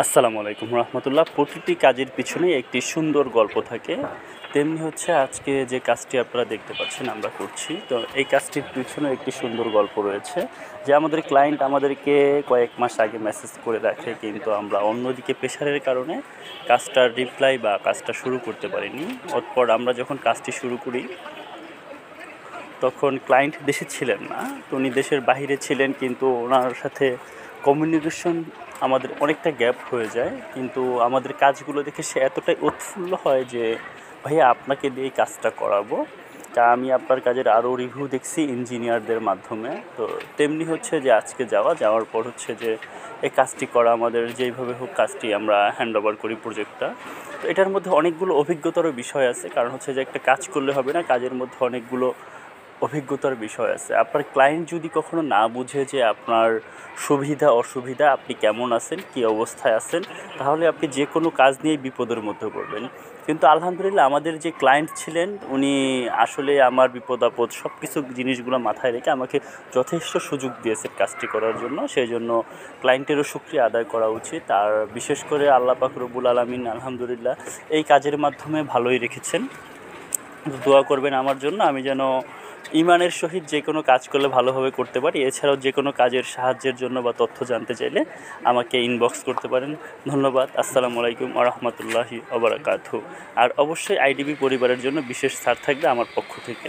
আসসালামু আলাইকুম রহমতুল্লাহ। প্রতিটি কাজের পিছনে একটি সুন্দর গল্প থাকে। তেমনি হচ্ছে আজকে যে কাজটি আপনারা দেখতে পাচ্ছেন আমরা করছি, তো এই কাজটির পিছনে একটি সুন্দর গল্প রয়েছে। যে আমাদের ক্লায়েন্ট আমাদেরকে কয়েক মাস আগে মেসেজ করে রাখে, কিন্তু আমরা অন্যদিকে প্রেশারের কারণে কাজটার রিপ্লাই বা কাজটা শুরু করতে পারিনি। অতঃপর আমরা যখন কাজটি শুরু করি তখন ক্লায়েন্ট দেশে ছিলেন না, তো উনি দেশের বাইরে ছিলেন, কিন্তু ওনার সাথে কমিউনিকেশন আমাদের অনেকটা গ্যাপ হয়ে যায়। কিন্তু আমাদের কাজগুলো দেখে সে এতটাই উৎফুল্ল হয় যে ভাইয়া আপনাকে দিয়ে এই কাজটা করাবো। তা আমি আপনার কাজের আরও রিভিউ দেখছি ইঞ্জিনিয়ারদের মাধ্যমে। তো তেমনি হচ্ছে যে আজকে যাওয়ার পর হচ্ছে যে এই কাজটি করা, আমাদের যেইভাবে হোক কাজটি আমরা হ্যান্ড ওভার করি প্রজেক্টটা। তো এটার মধ্যে অনেকগুলো অভিজ্ঞতারও বিষয় আছে, কারণ হচ্ছে যে একটা কাজ করলে হবে না, কাজের মধ্যে অনেকগুলো অভিজ্ঞতার বিষয় আছে। আপনার ক্লায়েন্ট যদি কখনো না বুঝে যে আপনার সুবিধা অসুবিধা, আপনি কেমন আছেন, কী অবস্থায় আছেন, তাহলে আপনি যে কোনো কাজ নিয়েই বিপদের মধ্যে পড়বেন। কিন্তু আলহামদুলিল্লাহ আমাদের যে ক্লায়েন্ট ছিলেন উনি আসলে আমার বিপদ আপদ সব কিছু জিনিসগুলো মাথায় রেখে আমাকে যথেষ্ট সুযোগ দিয়েছেন কাজটি করার জন্য। সেই জন্য ক্লায়েন্টেরও শুকরিয়া আদায় করা উচিত। আর বিশেষ করে আল্লাহ পাক রব্বুল আলামিন আলহামদুলিল্লাহ এই কাজের মাধ্যমে ভালোই রেখেছেন। দোয়া করবেন আমার জন্য, আমি যেন ইমানের সহিত যে কোনো কাজ করলে ভালোভাবে করতে পারি। এছাড়াও যে কোনো কাজের সাহায্যের জন্য বা তথ্য জানতে চাইলে আমাকে ইনবক্স করতে পারেন। ধন্যবাদ। আসসালামু আলাইকুম ওয়া রাহমাতুল্লাহি ওয়া বারাকাতুহু। আর অবশ্যই আইডিবি পরিবারের জন্য বিশেষ ছাড় থাকবে আমার পক্ষ থেকে।